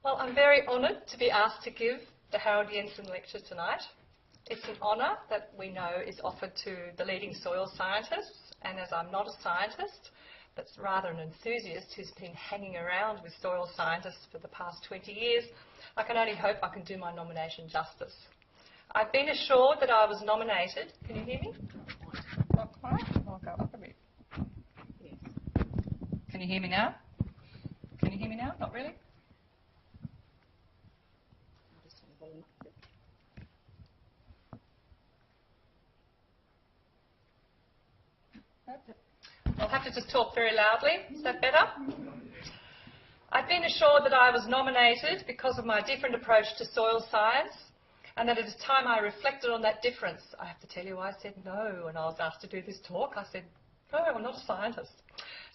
Well, I'm very honoured to be asked to give the Harald Jensen lecture tonight. It's an honour that we know is offered to the leading soil scientists, and as I'm not a scientist, but rather an enthusiast who's been hanging around with soil scientists for the past 20 years, I can only hope I can do my nomination justice. I've been assured that I was nominated. Can you hear me? Not quite. I'll go up a bit. Yes. Can you hear me now? Can you hear me now? Not really? I'll have to just talk very loudly. Is that better? I've been assured that I was nominated because of my different approach to soil science, and that it is time I reflected on that difference. I have to tell you, I said no when I was asked to do this talk. I said, no, I'm not a scientist.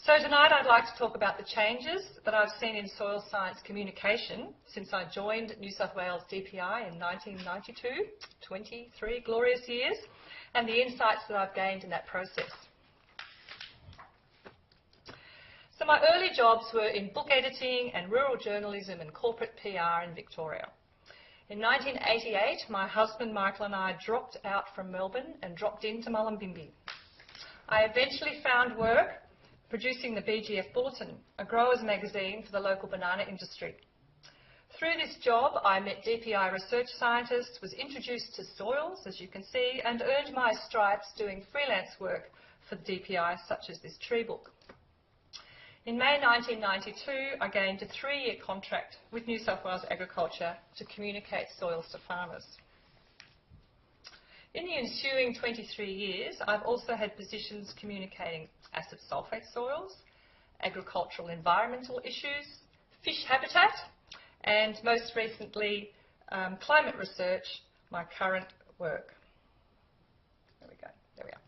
So tonight I'd like to talk about the changes that I've seen in soil science communication since I joined New South Wales DPI in 1992, 23 glorious years, and the insights that I've gained in that process. So my early jobs were in book editing and rural journalism and corporate PR in Victoria. In 1988, my husband Michael and I dropped out from Melbourne and dropped into Mullumbimby. I eventually found work producing the BGF Bulletin, a growers magazine for the local banana industry. Through this job, I met DPI research scientists, was introduced to soils, as you can see, and earned my stripes doing freelance work for the DPI, such as this tree book. In May 1992, I gained a 3-year contract with New South Wales Agriculture to communicate soils to farmers. In the ensuing 23 years, I've also had positions communicating acid sulphate soils, agricultural environmental issues, fish habitat, and most recently, climate research, my current work. There we go, there we are.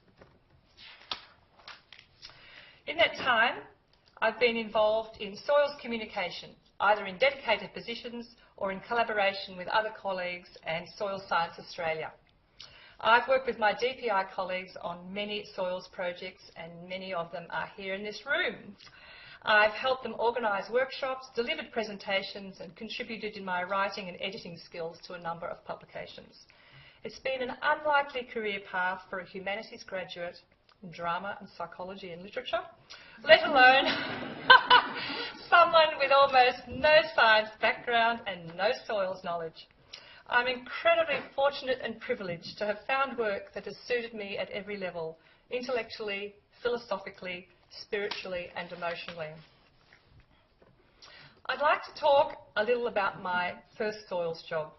In that time, I've been involved in soils communication, either in dedicated positions or in collaboration with other colleagues and Soil Science Australia. I've worked with my DPI colleagues on many soils projects, and many of them are here in this room. I've helped them organise workshops, delivered presentations, and contributed in my writing and editing skills to a number of publications. It's been an unlikely career path for a humanities graduate in drama and psychology and literature, let alone someone with almost no science background and no soils knowledge. I'm incredibly fortunate and privileged to have found work that has suited me at every level, intellectually, philosophically, spiritually and emotionally. I'd like to talk a little about my first soils job,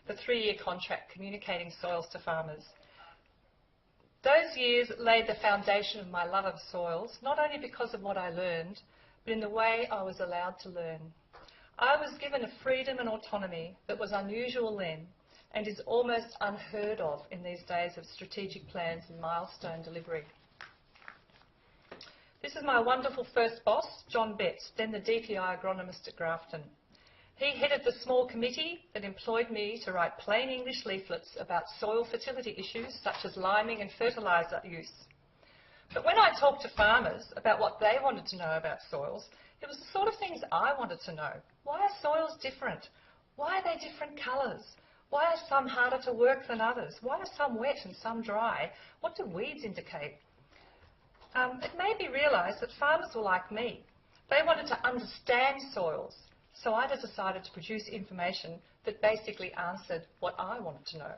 the 3-year contract communicating soils to farmers. Those years laid the foundation of my love of soils, not only because of what I learned, but in the way I was allowed to learn. I was given a freedom and autonomy that was unusual then and is almost unheard of in these days of strategic plans and milestone delivery. This is my wonderful first boss, John Betts, then the DPI agronomist at Grafton. He headed the small committee that employed me to write plain English leaflets about soil fertility issues such as liming and fertiliser use. But when I talked to farmers about what they wanted to know about soils, it was the sort of things I wanted to know. Why are soils different? Why are they different colours? Why are some harder to work than others? Why are some wet and some dry? What do weeds indicate? It made me realise that farmers were like me. They wanted to understand soils, so I decided to produce information that basically answered what I wanted to know.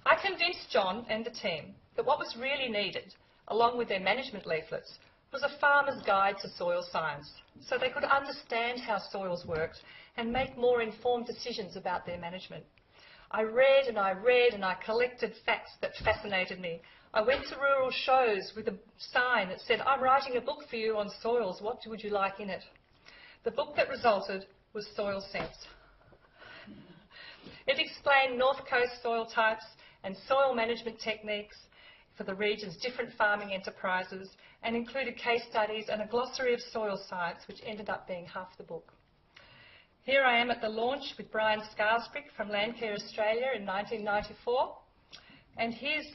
I convinced John and the team that what was really needed, along with their management leaflets, was a farmer's guide to soil science, so they could understand how soils worked and make more informed decisions about their management. I read and I collected facts that fascinated me. I went to rural shows with a sign that said, "I'm writing a book for you on soils, what would you like in it?" The book that resulted was Soil Sense. It explained North Coast soil types and soil management techniques for the region's different farming enterprises, and included case studies and a glossary of soil science, which ended up being half the book. Here I am at the launch with Brian Scarsbrick from Landcare Australia in 1994, and here's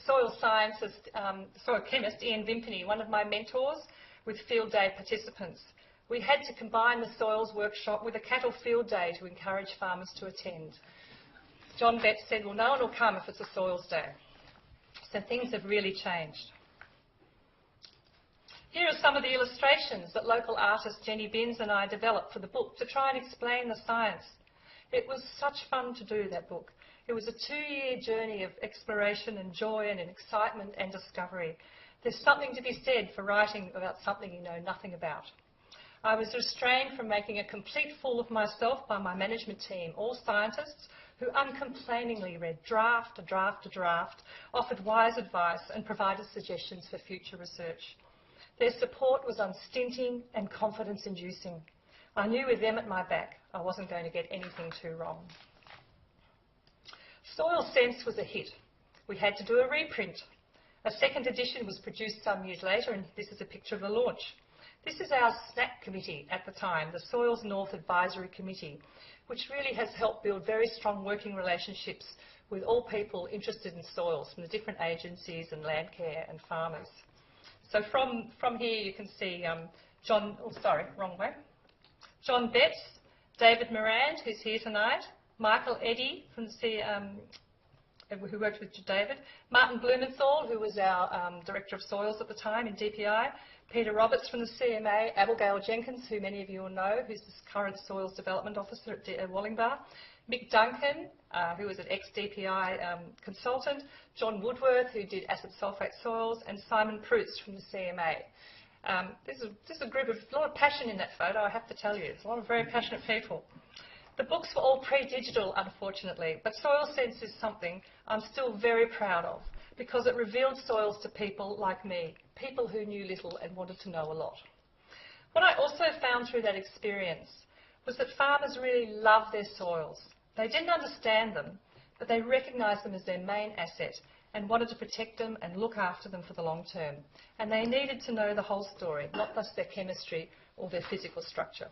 soil chemist Ian Vimpany, one of my mentors, with field day participants. We had to combine the soils workshop with a cattle field day to encourage farmers to attend. John Betts said, well, no one will come if it's a soils day. So things have really changed. Here are some of the illustrations that local artist Jenny Binns and I developed for the book to try and explain the science. It was such fun to do that book. It was a 2-year journey of exploration and joy and excitement and discovery. There's something to be said for writing about something you know nothing about. I was restrained from making a complete fool of myself by my management team, all scientists, who uncomplainingly read draft to draft to draft, offered wise advice and provided suggestions for future research. Their support was unstinting and confidence-inducing. I knew with them at my back I wasn't going to get anything too wrong. Soil Sense was a hit. We had to do a reprint. A second edition was produced some years later, and this is a picture of the launch. This is our SNAP committee at the time, the Soils North Advisory Committee, which really has helped build very strong working relationships with all people interested in soils from the different agencies and land care and farmers. So from here you can see John Betts, David Morand, who's here tonight, Michael Eddy from the who worked with David, Martin Blumenthal, who was our Director of Soils at the time in DPI, Peter Roberts from the CMA, Abigail Jenkins, who many of you will know, who's the current Soils Development Officer at Wollongbar, Mick Duncan, who was an ex-DPI consultant, John Woodworth, who did acid sulphate soils, and Simon Proust from the CMA. There's a group of a lot of passion in that photo, I have to tell you. There's a lot of very passionate people. The books were all pre-digital, unfortunately, but Soil Sense is something I'm still very proud of because it revealed soils to people like me, people who knew little and wanted to know a lot. What I also found through that experience was that farmers really love their soils. They didn't understand them, but they recognised them as their main asset and wanted to protect them and look after them for the long term. And they needed to know the whole story, not just their chemistry or their physical structure.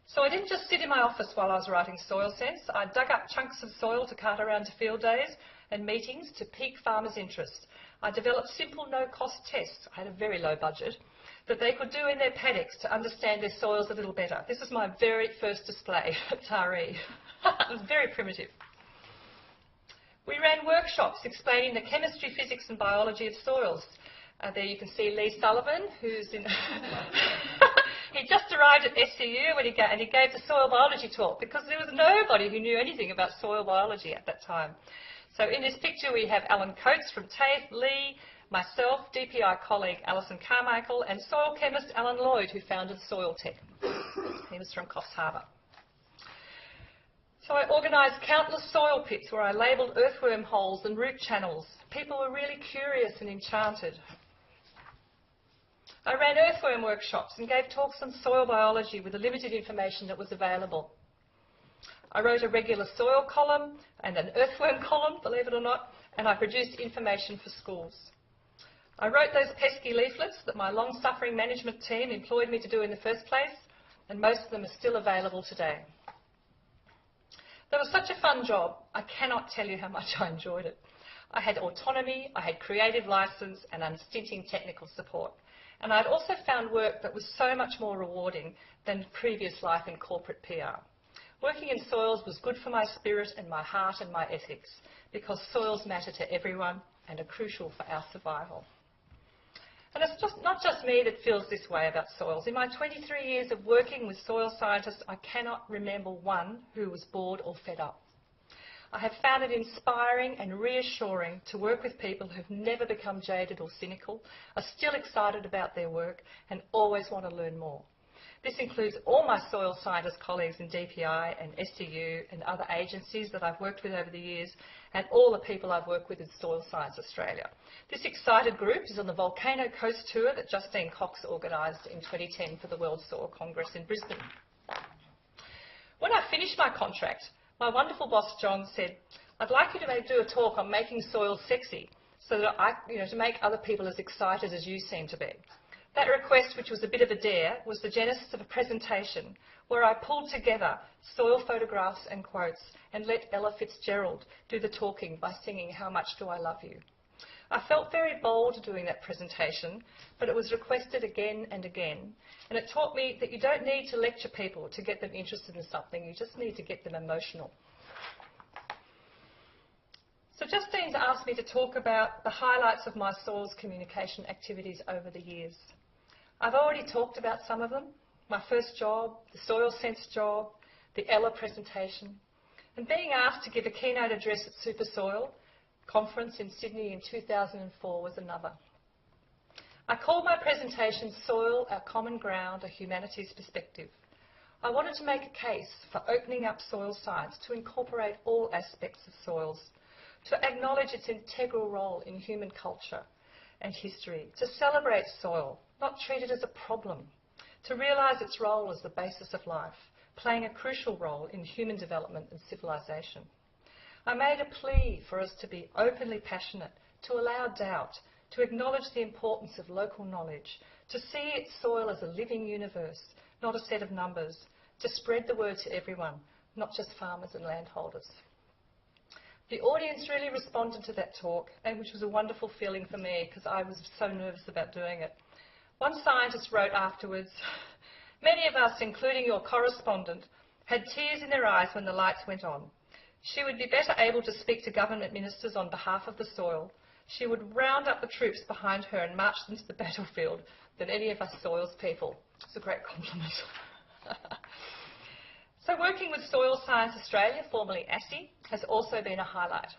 So I didn't just sit in my office while I was writing Soil Sense. I dug up chunks of soil to cart around to field days and meetings to pique farmers' interest. I developed simple no-cost tests, I had a very low budget, that they could do in their paddocks to understand their soils a little better. This was my very first display at Taree. It was very primitive. We ran workshops explaining the chemistry, physics and biology of soils. There you can see Lee Sullivan, who's in... He just arrived at SCU when he gave the soil biology talk because there was nobody who knew anything about soil biology at that time. So in this picture we have Alan Coates from TAFE, Lee, myself, DPI colleague Alison Carmichael and soil chemist Alan Lloyd, who founded Soil Tech. He was from Coffs Harbour. So I organised countless soil pits where I labelled earthworm holes and root channels. People were really curious and enchanted. I ran earthworm workshops and gave talks on soil biology with the limited information that was available. I wrote a regular soil column and an earthworm column, believe it or not, and I produced information for schools. I wrote those pesky leaflets that my long-suffering management team employed me to do in the first place, and most of them are still available today. That was such a fun job, I cannot tell you how much I enjoyed it. I had autonomy, I had creative licence and unstinting technical support. And I'd also found work that was so much more rewarding than previous life in corporate PR. Working in soils was good for my spirit and my heart and my ethics, because soils matter to everyone and are crucial for our survival. And it's not just me that feels this way about soils. In my 23 years of working with soil scientists, I cannot remember one who was bored or fed up. I have found it inspiring and reassuring to work with people who have never become jaded or cynical, are still excited about their work and always want to learn more. This includes all my soil scientist colleagues in DPI and SCU and other agencies that I've worked with over the years, and all the people I've worked with in Soil Science Australia. This excited group is on the Volcano Coast tour that Justine Cox organised in 2010 for the World Soil Congress in Brisbane. When I finished my contract, my wonderful boss John said, I'd like you to do a talk on making soils sexy so that to make other people as excited as you seem to be. That request, which was a bit of a dare, was the genesis of a presentation where I pulled together soil photographs and quotes and let Ella Fitzgerald do the talking by singing How Much Do I Love You. I felt very bold doing that presentation, but it was requested again and again, and it taught me that you don't need to lecture people to get them interested in something, you just need to get them emotional. So Justine's asked me to talk about the highlights of my soils communication activities over the years. I've already talked about some of them, my first job, the Soil Sense job, the Ella presentation, and being asked to give a keynote address at Super Soil conference in Sydney in 2004 was another. I called my presentation Soil, Our Common Ground, A Humanities Perspective. I wanted to make a case for opening up soil science to incorporate all aspects of soils, to acknowledge its integral role in human culture and history, to celebrate soil, not treat it as a problem, to realise its role as the basis of life, playing a crucial role in human development and civilisation. I made a plea for us to be openly passionate, to allow doubt, to acknowledge the importance of local knowledge, to see its soil as a living universe, not a set of numbers, to spread the word to everyone, not just farmers and landholders. The audience really responded to that talk, and which was a wonderful feeling for me because I was so nervous about doing it. One scientist wrote afterwards, "Many of us, including your correspondent, had tears in their eyes when the lights went on. She would be better able to speak to government ministers on behalf of the soil. She would round up the troops behind her and march them to the battlefield than any of us soils people." It's a great compliment. So working with Soil Science Australia, formerly ASSI, has also been a highlight.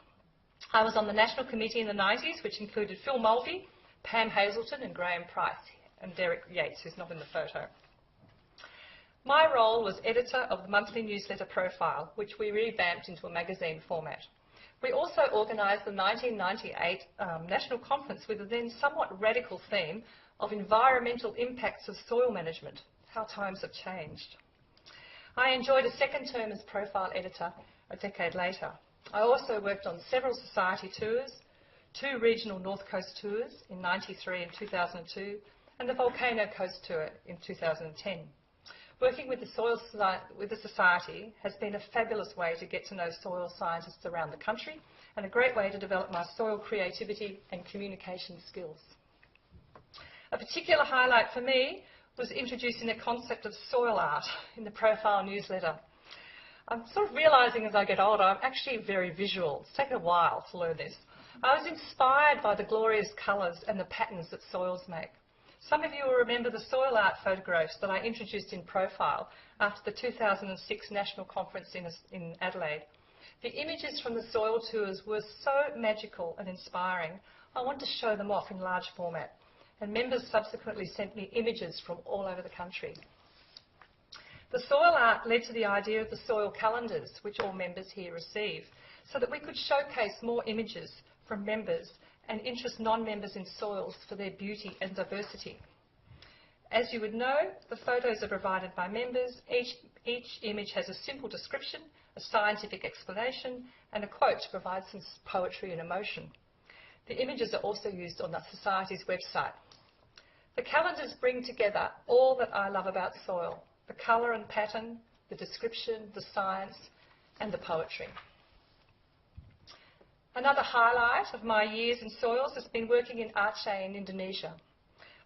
I was on the National Committee in the 90s, which included Phil Mulvey, Pam Hazelton and Graham Price, and Derek Yates, who's not in the photo. My role was editor of the monthly newsletter Profile, which we revamped into a magazine format. We also organised the 1998 National Conference with a then somewhat radical theme of environmental impacts of soil management, how times have changed. I enjoyed a second term as Profile editor a decade later. I also worked on several society tours, 2 regional North Coast tours in 93 and 2002, and the Volcano Coast tour in 2010. Working with the Society has been a fabulous way to get to know soil scientists around the country and a great way to develop my soil creativity and communication skills. A particular highlight for me was introducing the concept of soil art in the Profile newsletter. I'm sort of realising as I get older, I'm actually very visual. It's taken a while to learn this. I was inspired by the glorious colours and the patterns that soils make. Some of you will remember the soil art photographs that I introduced in Profile after the 2006 National Conference in Adelaide. The images from the soil tours were so magical and inspiring, I wanted to show them off in large format, and members subsequently sent me images from all over the country. The soil art led to the idea of the soil calendars, which all members here receive, so that we could showcase more images from members and interest non-members in soils for their beauty and diversity. As you would know, the photos are provided by members. Each image has a simple description, a scientific explanation, and a quote to provide some poetry and emotion. The images are also used on the Society's website. The calendars bring together all that I love about soil: the colour and pattern, the description, the science, and the poetry. Another highlight of my years in soils has been working in Aceh in Indonesia.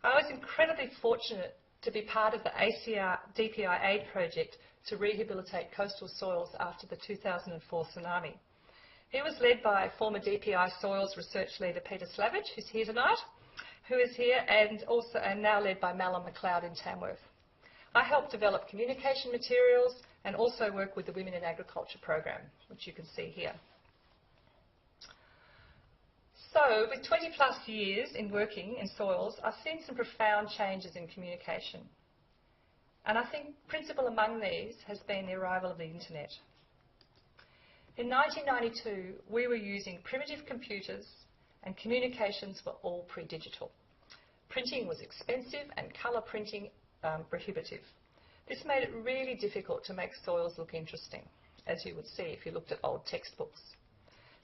I was incredibly fortunate to be part of the ACR DPI aid project to rehabilitate coastal soils after the 2004 tsunami. It was led by former DPI soils research leader Peter Slavich, who's here tonight, and now led by Malcolm McLeod in Tamworth. I helped develop communication materials and also work with the Women in Agriculture program, which you can see here. So, with 20 plus years in working in soils, I've seen some profound changes in communication. And I think principal among these has been the arrival of the internet. In 1992, we were using primitive computers and communications were all pre-digital. Printing was expensive and colour printing prohibitive. This made it really difficult to make soils look interesting, as you would see if you looked at old textbooks.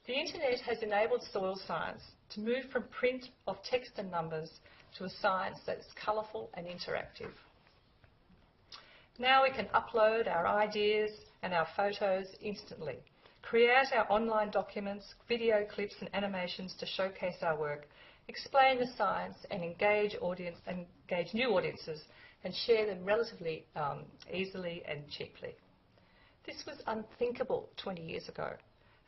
The internet has enabled soil science to move from print of text and numbers to a science that is colourful and interactive. Now we can upload our ideas and our photos instantly. create our online documents, video clips and animations to showcase our work, explain the science and engage new audiences and share them relatively easily and cheaply. This was unthinkable 20 years ago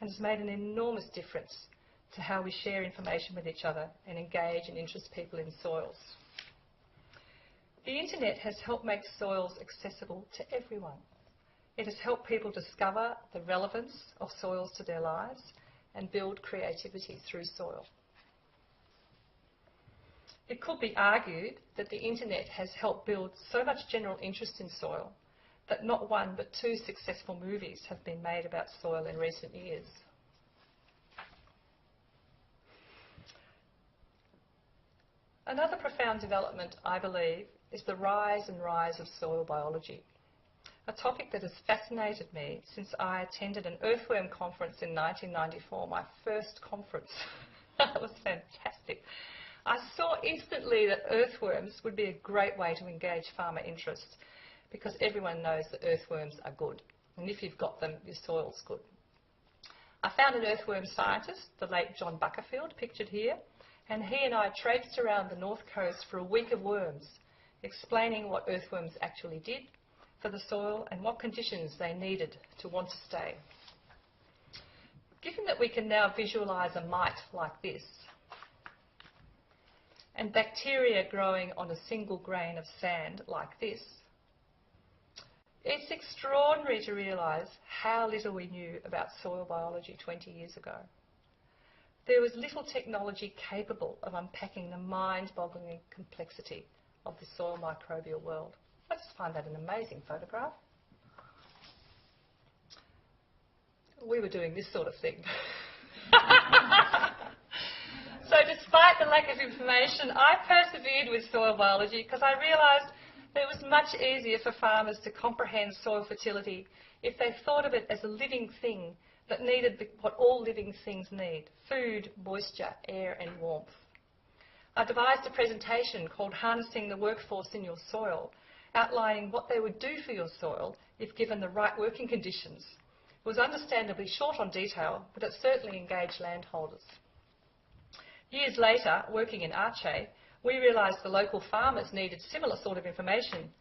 and has made an enormous difference to how we share information with each other and engage and interest people in soils. The internet has helped make soils accessible to everyone. It has helped people discover the relevance of soils to their lives and build creativity through soil. It could be argued that the internet has helped build so much general interest in soil that not one but two successful movies have been made about soil in recent years. Another profound development, I believe, is the rise of soil biology, a topic that has fascinated me since I attended an earthworm conference in 1994, my first conference. That was fantastic. I saw instantly that earthworms would be a great way to engage farmer interest because everyone knows that earthworms are good, and if you've got them, your soil's good. I found an earthworm scientist, the late John Buckerfield, pictured here, and he and I traipsed around the north coast for a week of worms, explaining what earthworms actually did for the soil and what conditions they needed to want to stay. Given that we can now visualise a mite like this, and bacteria growing on a single grain of sand like this, it's extraordinary to realise how little we knew about soil biology 20 years ago. There was little technology capable of unpacking the mind-boggling complexity of the soil microbial world. I just find that an amazing photograph. We were doing this sort of thing. So despite the lack of information, I persevered with soil biology because I realised that it was much easier for farmers to comprehend soil fertility if they thought of it as a living thing that needed what all living things need: food, moisture, air and warmth. I devised a presentation called Harnessing the Workforce in Your Soil, outlining what they would do for your soil if given the right working conditions. It was understandably short on detail, but it certainly engaged landholders. Years later, working in Aceh, we realised the local farmers needed similar sort of information,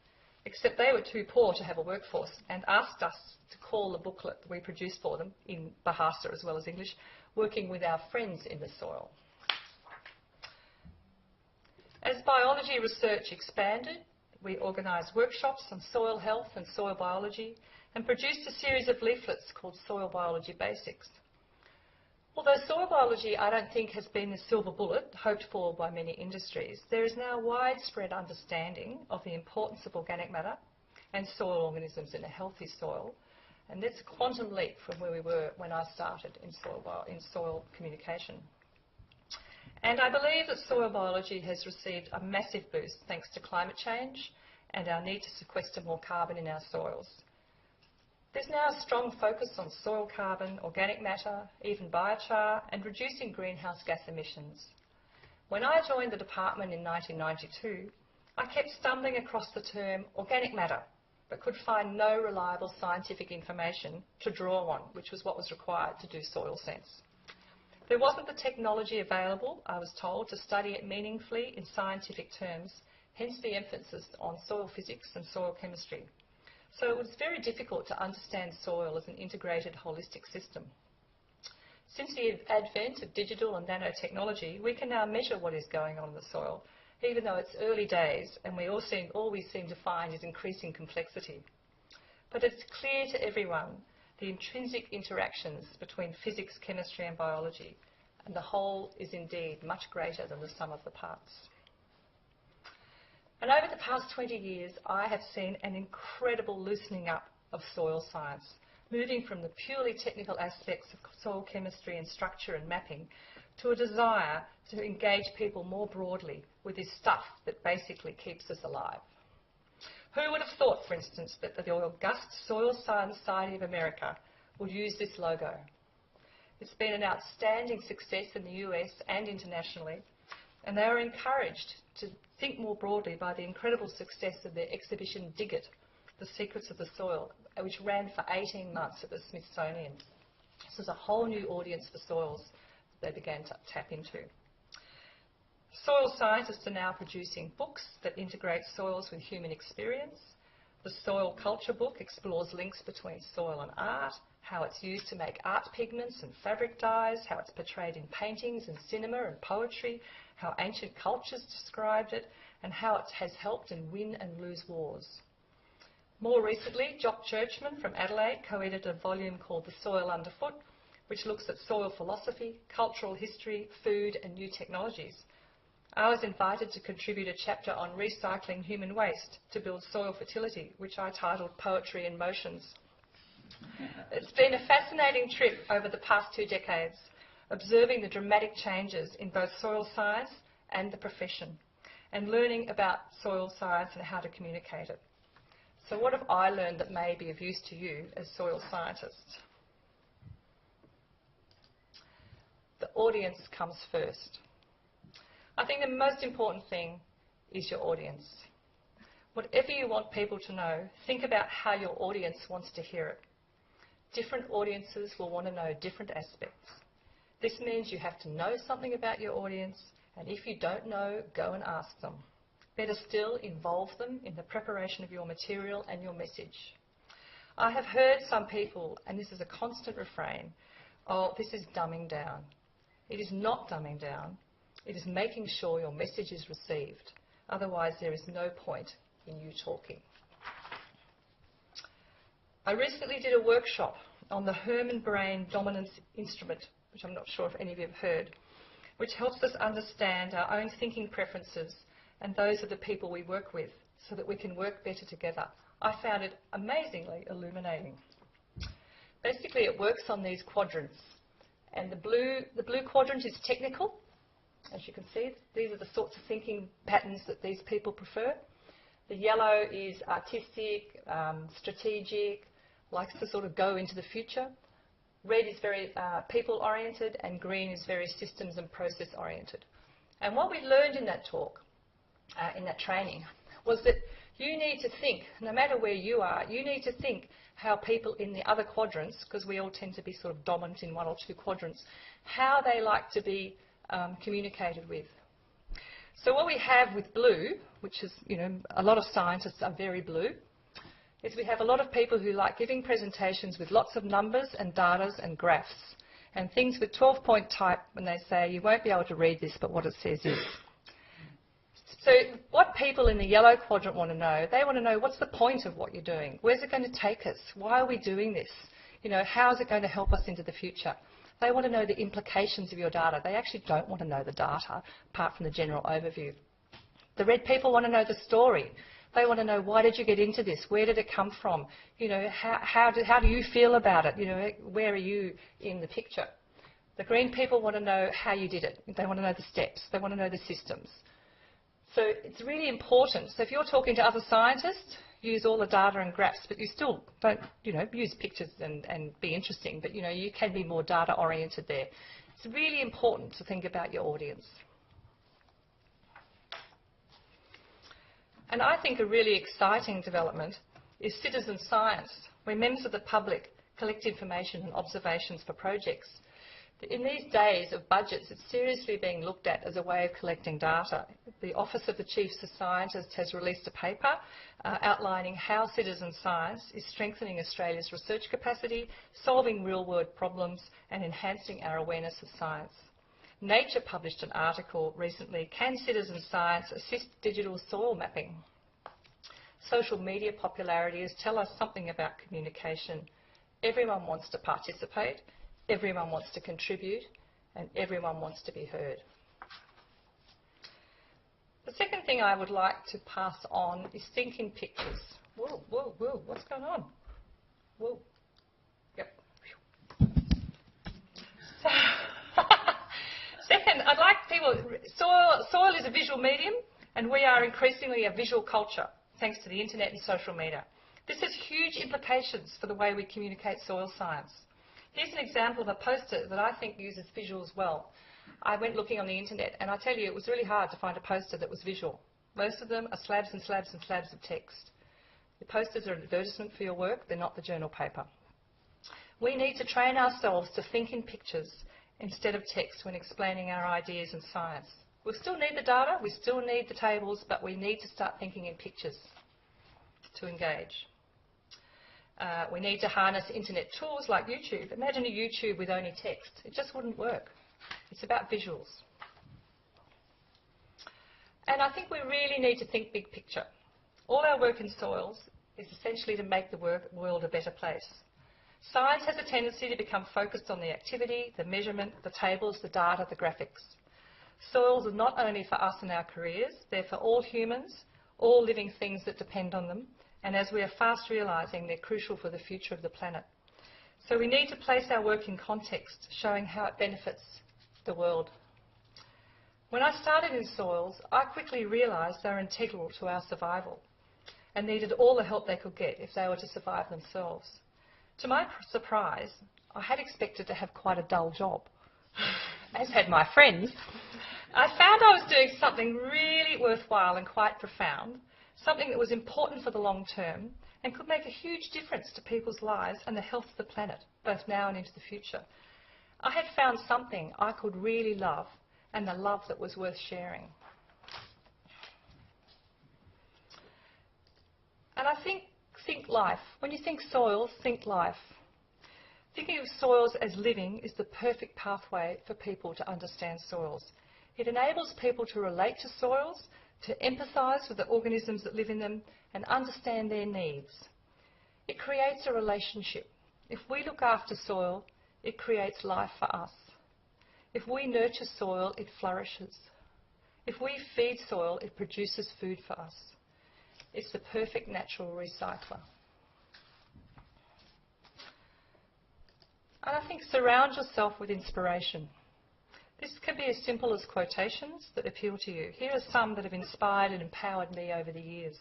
except they were too poor to have a workforce and asked us to call the booklet we produced for them, in Bahasa as well as English, Working with Our Friends in the Soil. As biology research expanded, we organised workshops on soil health and soil biology and produced a series of leaflets called Soil Biology Basics. Although soil biology, I don't think, has been the silver bullet hoped for by many industries, there is now widespread understanding of the importance of organic matter and soil organisms in a healthy soil, and that's a quantum leap from where we were when I started in soil communication. And I believe that soil biology has received a massive boost thanks to climate change and our need to sequester more carbon in our soils. There's now a strong focus on soil carbon, organic matter, even biochar, and reducing greenhouse gas emissions. When I joined the department in 1992, I kept stumbling across the term organic matter, but could find no reliable scientific information to draw on, which was what was required to do soil sense. There wasn't the technology available, I was told, to study it meaningfully in scientific terms, hence the emphasis on soil physics and soil chemistry. So it was very difficult to understand soil as an integrated, holistic system. Since the advent of digital and nanotechnology, we can now measure what is going on in the soil, even though it's early days and all we seem to find is increasing complexity. But it's clear to everyone the intrinsic interactions between physics, chemistry and biology, and the whole is indeed much greater than the sum of the parts. And over the past 20 years, I have seen an incredible loosening up of soil science, moving from the purely technical aspects of soil chemistry and structure and mapping to a desire to engage people more broadly with this stuff that basically keeps us alive. Who would have thought, for instance, that the august Soil Science Society of America would use this logo? It's been an outstanding success in the US and internationally, and they are encouraged to think more broadly by the incredible success of their exhibition Dig It, The Secrets of the Soil, which ran for 18 months at the Smithsonian. This was a whole new audience for soils that they began to tap into. Soil scientists are now producing books that integrate soils with human experience. The Soil Culture book explores links between soil and art, how it's used to make art pigments and fabric dyes, how it's portrayed in paintings and cinema and poetry, how ancient cultures described it, and how it has helped in win and lose wars. More recently, Jock Churchman from Adelaide co-edited a volume called The Soil Underfoot, which looks at soil philosophy, cultural history, food and new technologies. I was invited to contribute a chapter on recycling human waste to build soil fertility, which I titled Poetry in Motions. It's been a fascinating trip over the past 2 decades, observing the dramatic changes in both soil science and the profession, and learning about soil science and how to communicate it. So what have I learned that may be of use to you as soil scientists? The audience comes first. I think the most important thing is your audience. Whatever you want people to know, think about how your audience wants to hear it. Different audiences will want to know different aspects. This means you have to know something about your audience, and if you don't know, go and ask them. Better still, involve them in the preparation of your material and your message. I have heard some people, and this is a constant refrain, oh, this is dumbing down. It is not dumbing down. It is making sure your message is received. Otherwise, there is no point in you talking. I recently did a workshop on the Hermann brain dominance instrument, which I'm not sure if any of you have heard, which helps us understand our own thinking preferences and those of the people we work with so that we can work better together. I found it amazingly illuminating. Basically, it works on these quadrants. And the blue quadrant is technical. As you can see, these are the sorts of thinking patterns that these people prefer. The yellow is artistic, strategic, likes to sort of go into the future. Red is very people-oriented, and green is very systems and process-oriented. And what we learned in that talk, in that training, was that you need to think, no matter where you are, you need to think how people in the other quadrants, because we all tend to be sort of dominant in 1 or 2 quadrants, how they like to be communicated with. So what we have with blue, which is, you know, a lot of scientists are very blue, is we have a lot of people who like giving presentations with lots of numbers and data and graphs and things with 12-point type when they say you won't be able to read this, but what it says is. So what people in the yellow quadrant want to know, they want to know what's the point of what you're doing? Where's it going to take us? Why are we doing this? You know, how is it going to help us into the future? They want to know the implications of your data. They actually don't want to know the data, apart from the general overview. The red people want to know the story. They want to know, why did you get into this? Where did it come from? You know, how do you feel about it? You know, where are you in the picture? The green people want to know how you did it. They want to know the steps. They want to know the systems. So it's really important. So if you're talking to other scientists, use all the data and graphs, but you still don't, you know, use pictures and be interesting, but, you know, you can be more data-oriented there. It's really important to think about your audience. And I think a really exciting development is citizen science, where members of the public collect information and observations for projects. In these days of budgets, it's seriously being looked at as a way of collecting data. The Office of the Chief Scientist has released a paper outlining how citizen science is strengthening Australia's research capacity, solving real-world problems and enhancing our awareness of science. Nature published an article recently, Can Citizen Science Assist Digital Soil Mapping? Social media popularities tell us something about communication. Everyone wants to participate. Everyone wants to contribute, and everyone wants to be heard. The second thing I would like to pass on is think in pictures. Whoa, whoa, whoa, what's going on? Whoa. Yep. So second, I'd like people, soil is a visual medium, and we are increasingly a visual culture, thanks to the internet and social media. This has huge implications for the way we communicate soil science. Here's an example of a poster that I think uses visuals well. I went looking on the internet, and I tell you, it was really hard to find a poster that was visual. Most of them are slabs and slabs and slabs of text. The posters are an advertisement for your work. They're not the journal paper. We need to train ourselves to think in pictures instead of text when explaining our ideas in science. We'll still need the data, we still need the tables, but we need to start thinking in pictures to engage. We need to harness internet tools like YouTube. Imagine a YouTube with only text. It just wouldn't work. It's about visuals. And I think we really need to think big picture. All our work in soils is essentially to make the world a better place. Science has a tendency to become focused on the activity, the measurement, the tables, the data, the graphics. Soils are not only for us and our careers, they're for all humans, all living things that depend on them, and as we are fast realising, they're crucial for the future of the planet. So we need to place our work in context, showing how it benefits the world. When I started in soils, I quickly realised they were integral to our survival and needed all the help they could get if they were to survive themselves. To my surprise, I had expected to have quite a dull job, as had my friends. I found I was doing something really worthwhile and quite profound, something that was important for the long term and could make a huge difference to people's lives and the health of the planet, both now and into the future. I had found something I could really love, and the love that was worth sharing. And I think life. When you think soils, think life. Thinking of soils as living is the perfect pathway for people to understand soils. It enables people to relate to soils, to empathise with the organisms that live in them and understand their needs. It creates a relationship. If we look after soil, it creates life for us. If we nurture soil, it flourishes. If we feed soil, it produces food for us. It's the perfect natural recycler. And I think surround yourself with inspiration. This can be as simple as quotations that appeal to you. Here are some that have inspired and empowered me over the years.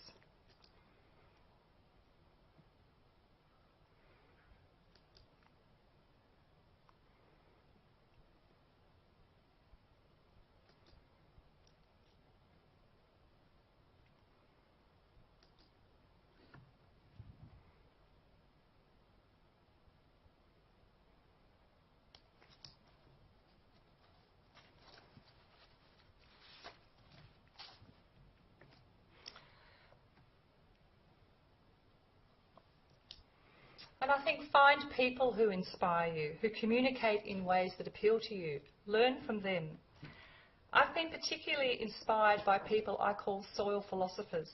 And I think find people who inspire you, who communicate in ways that appeal to you. Learn from them. I've been particularly inspired by people I call soil philosophers,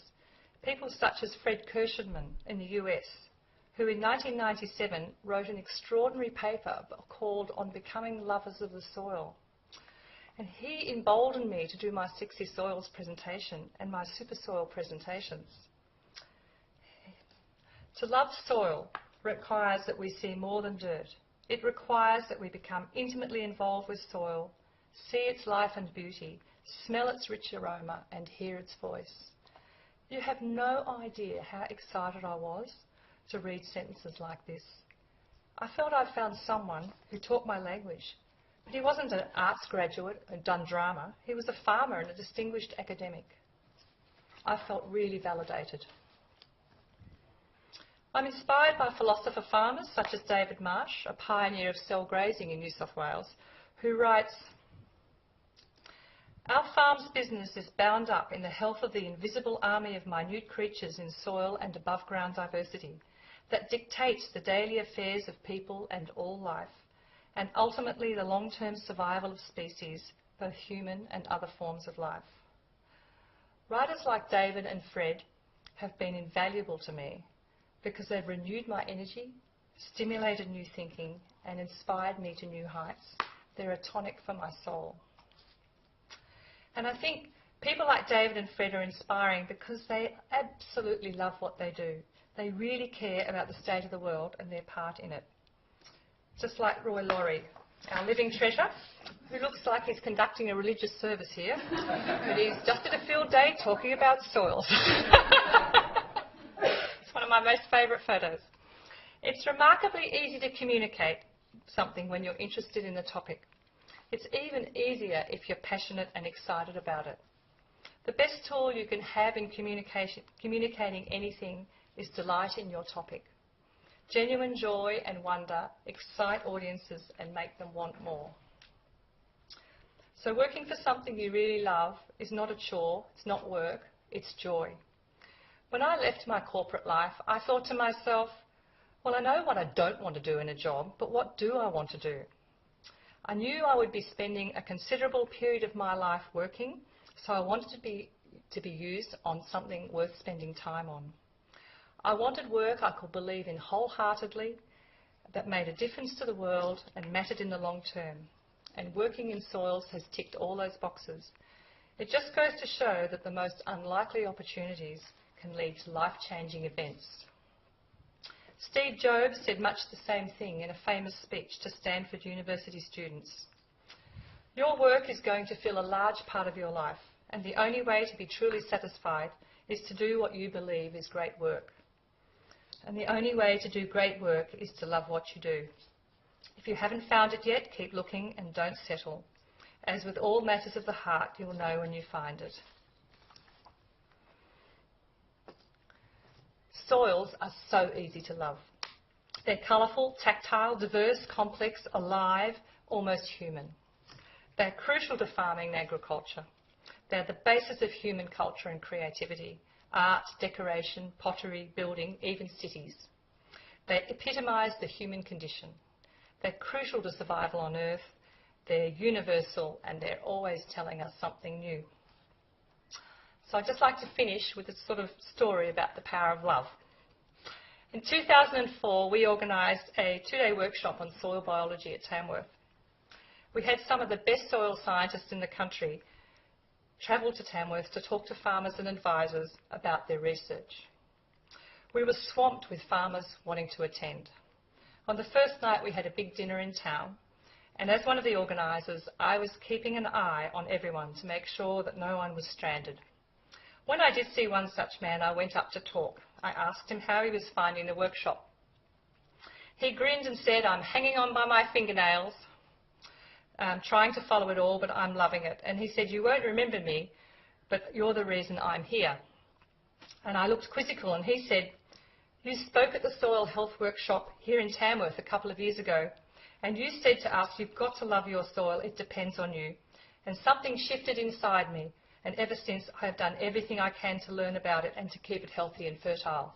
people such as Fred Kirschenman in the US, who in 1997 wrote an extraordinary paper called On Becoming Lovers of the Soil. And he emboldened me to do my Sexy Soils presentation and my Super Soil presentations. To love soil requires that we see more than dirt. It requires that we become intimately involved with soil, see its life and beauty, smell its rich aroma and hear its voice. You have no idea how excited I was to read sentences like this. I felt I'd found someone who taught my language, but he wasn't an arts graduate who'd done drama. He was a farmer and a distinguished academic. I felt really validated. I'm inspired by philosopher farmers such as David Marsh, a pioneer of cell grazing in New South Wales, who writes, "Our farm's business is bound up in the health of the invisible army of minute creatures in soil and above-ground diversity that dictates the daily affairs of people and all life, and ultimately the long-term survival of species, both human and other forms of life." Writers like David and Fred have been invaluable to me because they've renewed my energy, stimulated new thinking, and inspired me to new heights. They're a tonic for my soul. And I think people like David and Fred are inspiring because they absolutely love what they do. They really care about the state of the world and their part in it. Just like Roy Laurie, our living treasure, who looks like he's conducting a religious service here, but he's just at a field day talking about soils. It's one of my most favourite photos. It's remarkably easy to communicate something when you're interested in the topic. It's even easier if you're passionate and excited about it. The best tool you can have in communicating anything is delight in your topic. Genuine joy and wonder excite audiences and make them want more. So working for something you really love is not a chore, it's not work, it's joy. When I left my corporate life, I thought to myself, well, I know what I don't want to do in a job, but what do I want to do? I knew I would be spending a considerable period of my life working, so I wanted to be used on something worth spending time on. I wanted work I could believe in wholeheartedly, that made a difference to the world and mattered in the long term. And working in soils has ticked all those boxes. It just goes to show that the most unlikely opportunities can lead to life-changing events. Steve Jobs said much the same thing in a famous speech to Stanford University students. Your work is going to fill a large part of your life, and the only way to be truly satisfied is to do what you believe is great work. And the only way to do great work is to love what you do. If you haven't found it yet, keep looking and don't settle. As with all matters of the heart, you will know when you find it. Soils are so easy to love. They're colourful, tactile, diverse, complex, alive, almost human. They're crucial to farming and agriculture. They're the basis of human culture and creativity, art, decoration, pottery, building, even cities. They epitomise the human condition. They're crucial to survival on Earth, they're universal, and they're always telling us something new. So I'd just like to finish with a sort of story about the power of love. In 2004, we organised a 2-day workshop on soil biology at Tamworth. We had some of the best soil scientists in the country travel to Tamworth to talk to farmers and advisors about their research. We were swamped with farmers wanting to attend. On the first night, we had a big dinner in town, and as one of the organisers, I was keeping an eye on everyone to make sure that no one was stranded. When I did see one such man, I went up to talk. I asked him how he was finding the workshop. He grinned and said, I'm hanging on by my fingernails, trying to follow it all, but I'm loving it. And he said, you won't remember me, but you're the reason I'm here. And I looked quizzical, and he said, you spoke at the Soil Health Workshop here in Tamworth a couple of years ago, and you said to us, you've got to love your soil, it depends on you. And something shifted inside me, and ever since I have done everything I can to learn about it and to keep it healthy and fertile.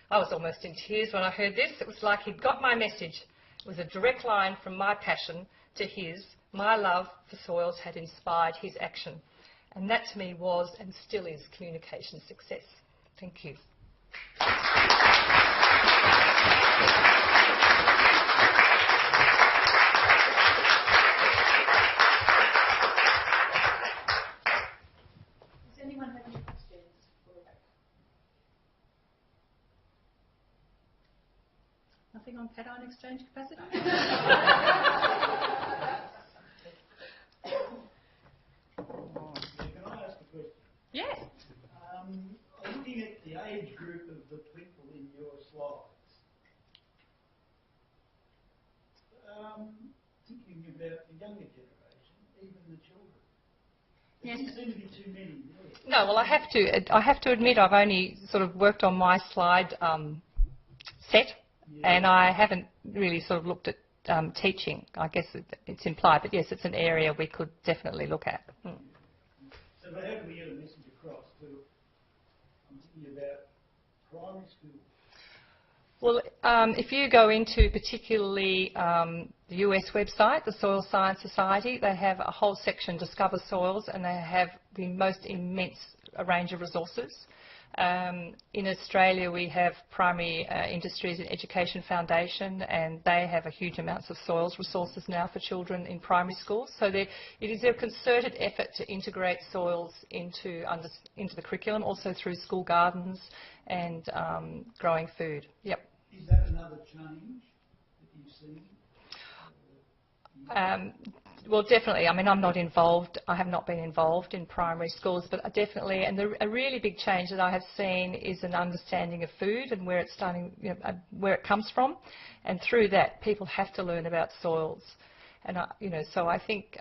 I was almost in tears when I heard this. It was like he'd got my message. It was a direct line from my passion to his. My love for soils had inspired his action. And that to me was and still is communication success. Thank you. Does anyone have any questions? Nothing on cation exchange capacity? Can I ask a question? Yes. Looking at the age group of the people in your slides, thinking about the younger generation, even the children, there doesn't seem to be too many there. No, well, I have to admit I've only sort of worked on my slide set, and I haven't really sort of looked at teaching. I guess it's implied, but yes, it's an area we could definitely look at. So but how do we get a message across to, I'm thinking about primary school? Well, if you go into particularly the US website, the Soil Science Society, they have a whole section, Discover Soils, and they have the most immense range of resources. In Australia, we have Primary Industries and Education Foundation, and they have a huge amounts of soils resources now for children in primary schools. So it is a concerted effort to integrate soils into the curriculum, also through school gardens and growing food. Yep. Is that another change that you've seen? Well, definitely. I mean, I'm not involved. I have not been involved in primary schools, but definitely. And a really big change that I have seen is an understanding of food and where it's starting, where it comes from, and through that, people have to learn about soils. And so I think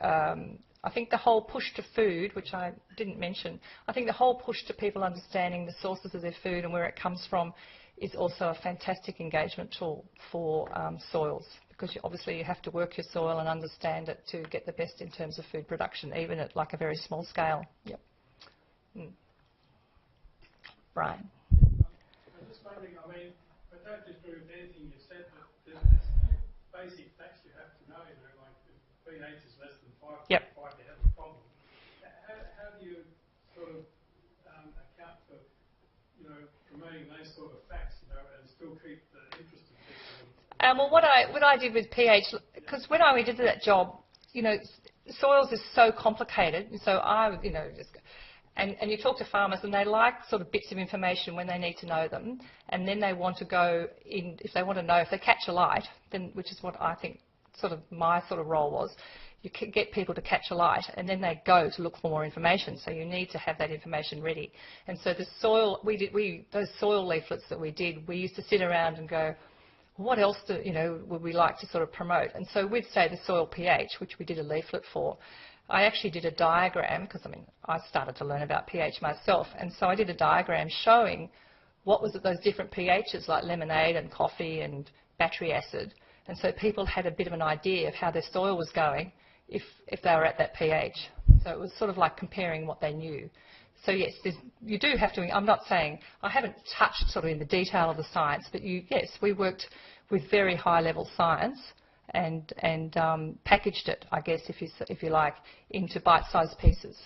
I think the whole push to food, which I didn't mention, I think the whole push to people understanding the sources of their food and where it comes from is also a fantastic engagement tool for soils, because obviously you have to work your soil and understand it to get the best in terms of food production, even at like a very small scale. Yep. Brian. I'm just wondering, I mean, I don't disagree with anything you said, but there's basic facts you have to know, like if pH is less than 5.5, yep. You have a problem. How do you sort of account for, promoting those sort of facts, and still keep the interest of people? Well, what I did with pH, because when we did that job, soils is so complicated, so I, just. And you talk to farmers and they like sort of bits of information when they need to know them, and then they want to go in, if they want to know, if they catch a light, then, which is what I think sort of my sort of role was, you get people to catch a light and then they go to look for more information, so you need to have that information ready. And so the soil, those soil leaflets that we did, we used to sit around and go, what else would we like to sort of promote? And so we'd say the soil pH, which we did a leaflet for. I actually did a diagram, because I started to learn about pH myself, and so I did a diagram showing what was at those different pHs, like lemonade and coffee and battery acid, and so people had a bit of an idea of how their soil was going if they were at that pH. So it was sort of like comparing what they knew. So yes, you do have to, I'm not saying, I haven't touched sort of in the detail of the science, but yes, we worked with very high level science and packaged it, I guess, if you like, into bite-sized pieces.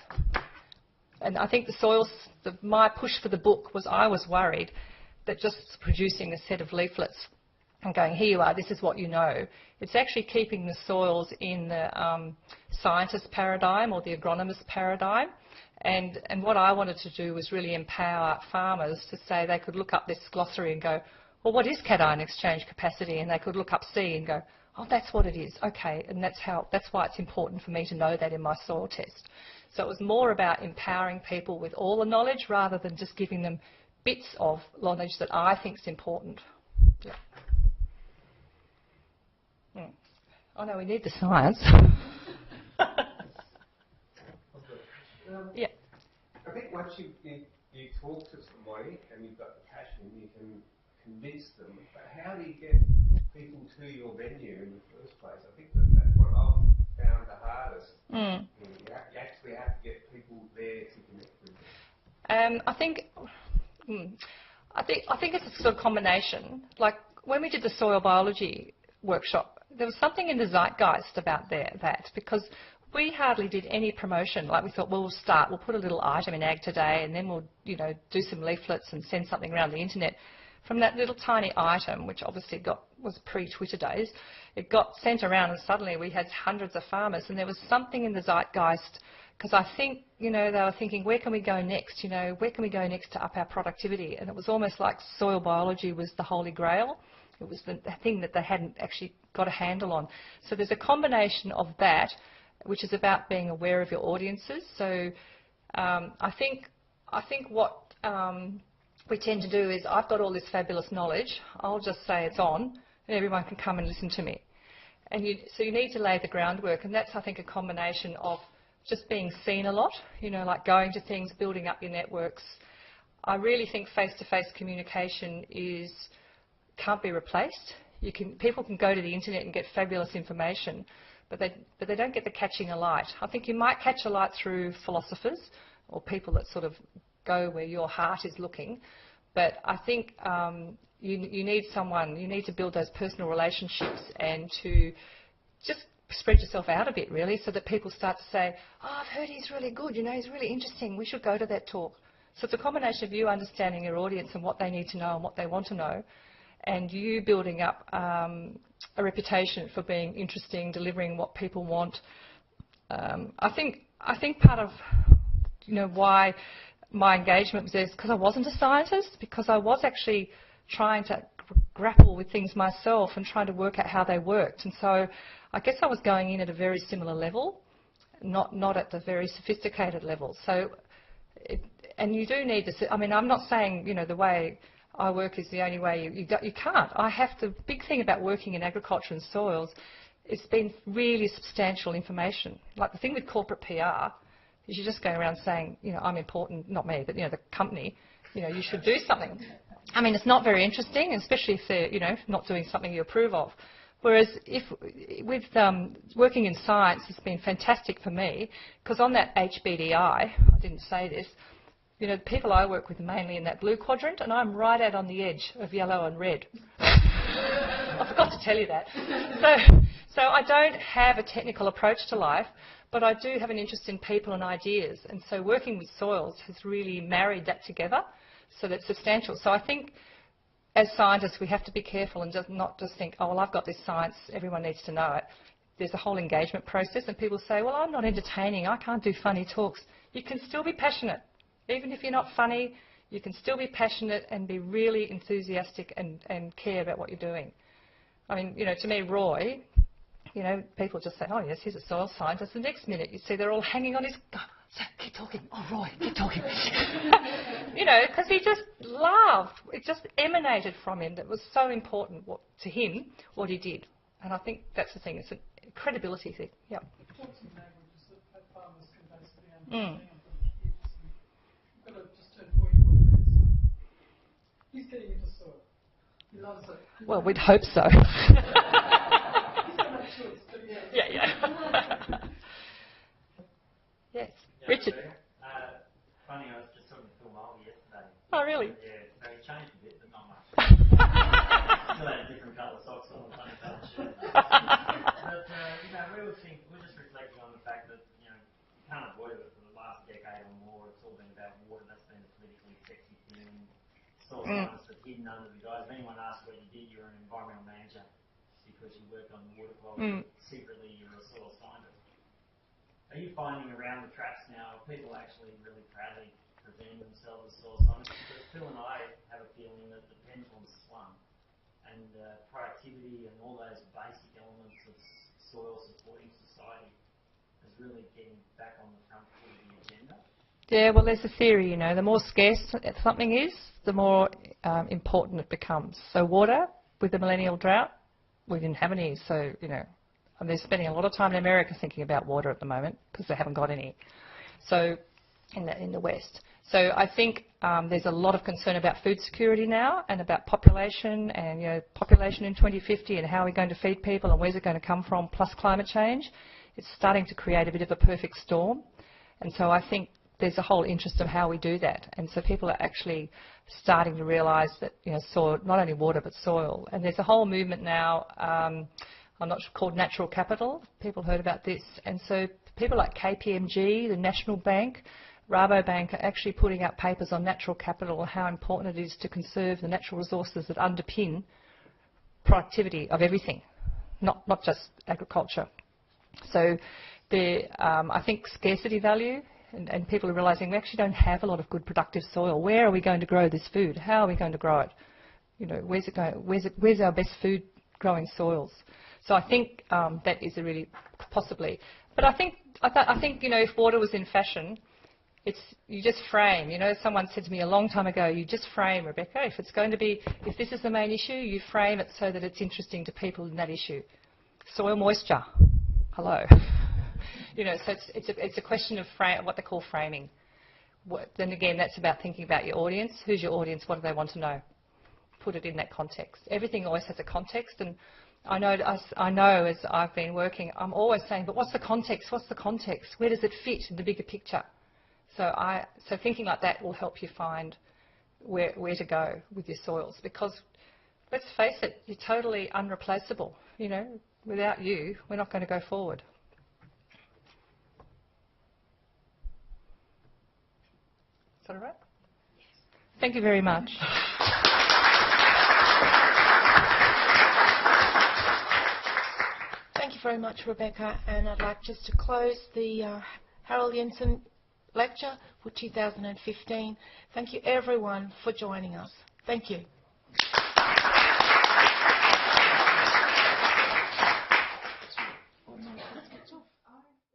And I think the soils, my push for the book was, I was worried that just producing a set of leaflets and going, here you are, this is what you know, it's actually keeping the soils in the scientist paradigm or the agronomist paradigm. And what I wanted to do was really empower farmers to say they could look up this glossary and go, well, what is cation exchange capacity? And they could look up C and go, oh, that's what it is. Okay, and that's why it's important for me to know that in my soil test. So it was more about empowering people with all the knowledge rather than just giving them bits of knowledge that I think is important. Yeah. Oh no, we need the science. Yeah. I think once you talk to somebody and you've got the passion, you can convince them. But how do you get people to your venue in the first place? I think that's what I've found the hardest. You actually have to get people there to connect with them. I think it's a sort of combination. Like when we did the soil biology workshop, there was something in the zeitgeist about that, because we hardly did any promotion. Like we thought, well, we'll put a little item in Ag Today, and then we'll, do some leaflets and send something around the internet. From that little tiny item, which obviously was pre-Twitter days, it got sent around, and suddenly we had hundreds of farmers, and there was something in the zeitgeist, because I think, they were thinking, where can we go next? Where can we go next to up our productivity? And it was almost like soil biology was the holy grail. It was the thing that they hadn't actually got a handle on. So there's a combination of that, which is about being aware of your audiences. So I think what we tend to do is, I've got all this fabulous knowledge, I'll just say it's on, and everyone can come and listen to me. And so you need to lay the groundwork, and that's, I think, a combination of just being seen a lot, like going to things, building up your networks. I really think face-to-face communication can't be replaced. People can go to the internet and get fabulous information, but they don't get the catching a light. I think you might catch a light through philosophers or people that sort of go where your heart is looking, but I think you need someone, you need to build those personal relationships and to just spread yourself out a bit, really, so that people start to say, oh, I've heard he's really good, he's really interesting, we should go to that talk. So it's a combination of you understanding your audience and what they need to know and what they want to know, and you building up a reputation for being interesting, delivering what people want. I think part of why my engagement was there is because I wasn't a scientist, because I was actually trying to grapple with things myself and trying to work out how they worked. And so I guess I was going in at a very similar level, not at the very sophisticated level. So, and you do need this. I mean, I'm not saying the way I work is the only way. You can't. The big thing about working in agriculture and soils it's been really substantial information. Like the thing with corporate PR is you just go around saying, you know, I'm important, not me, but, you know, the company, you know, you should do something. I mean, it's not very interesting, especially if they're, you know, not doing something you approve of. Whereas with working in science, it's been fantastic for me, because on that HBDI, I didn't say this, you know, the people I work with are mainly in that blue quadrant, and I'm right out on the edge of yellow and red. I forgot to tell you that. So I don't have a technical approach to life, but I do have an interest in people and ideas. And so working with soils has really married that together, so that's substantial. So I think as scientists we have to be careful and not just think, oh, well, I've got this science, everyone needs to know it. There's a whole engagement process, and people say, well, I'm not entertaining, I can't do funny talks. You can still be passionate. Even if you're not funny, you can still be passionate and be really enthusiastic and care about what you're doing. I mean, you know, to me, Roy, you know, people just say, oh, yes, he's a soil scientist. The next minute you see they're all hanging on his, keep talking, oh, Roy, keep talking. You know, because he just laughed. It just emanated from him. That was so important to him, what he did. And I think that's the thing. It's a credibility thing. Yeah. Talks in languages that farmers can basically understand. I've got to just turn 41 grandson. He's getting into soil. He loves it. Well, we'd hope so. He's got no choice, but yeah. Yeah. Yes. Richard. Funny, I was just talking to Phil Mulvey yesterday. Oh, really? Yeah, so he changed a bit, but not much. Still had a different colour socks on, funny colour shirt. But, you know, we're just reflecting on the fact that, you know, you can't avoid it for the last decade or more. It's all been about water. That's been a politically sexy thing. Soil science that's hidden under the guise. If anyone asks what you did, you're an environmental manager because you worked on the water quality. Secretly, you're a soil scientist. Are you finding around the traps now people actually really proudly presenting themselves as soil scientists? Because Phil and I have a feeling that the pendulum's swung, and productivity and all those basic elements of soil supporting society is really getting back on the front foot of the agenda. Yeah, well, there's a theory, you know, the more scarce something is, the more important it becomes. So water, with the millennial drought, we didn't have any, so, you know, and they're spending a lot of time in America thinking about water at the moment because they haven't got any. So in the West. So I think there's a lot of concern about food security now and about population and, you know, population in 2050 and how we're going to feed people and where's it going to come from, plus climate change. It's starting to create a bit of a perfect storm. And so I think there's a whole interest of how we do that. And so people are actually starting to realise that, you know, soil, not only water but soil. And there's a whole movement now, I'm not sure, called natural capital. People heard about this. And so people like KPMG, the National Bank, Rabobank are actually putting out papers on natural capital and how important it is to conserve the natural resources that underpin productivity of everything, not just agriculture. So I think scarcity value, and people are realising we actually don't have a lot of good productive soil. Where are we going to grow this food? How are we going to grow it? You know, where's it going? Where's our best food growing soils? So I think that is a really possibly. But I think you know, if water was in fashion, you just frame. You know, someone said to me a long time ago, you just frame, Rebecca. If this is the main issue, you frame it so that it's interesting to people in that issue. Soil moisture. Hello. You know, so it's a question of what they call framing. Then again, that's about thinking about your audience. Who's your audience? What do they want to know? Put it in that context. Everything always has a context, and I know as I've been working, I'm always saying, but what's the context? What's the context? Where does it fit in the bigger picture? So thinking like that will help you find where to go with your soils, because let's face it, you're totally unreplaceable. You know, without you, we're not going to go forward. Is that all right? Yes. Thank you very much. Thank you very much, Rebecca, and I'd like just to close the Harald Jensen lecture for 2015. Thank you everyone for joining us. Thank you.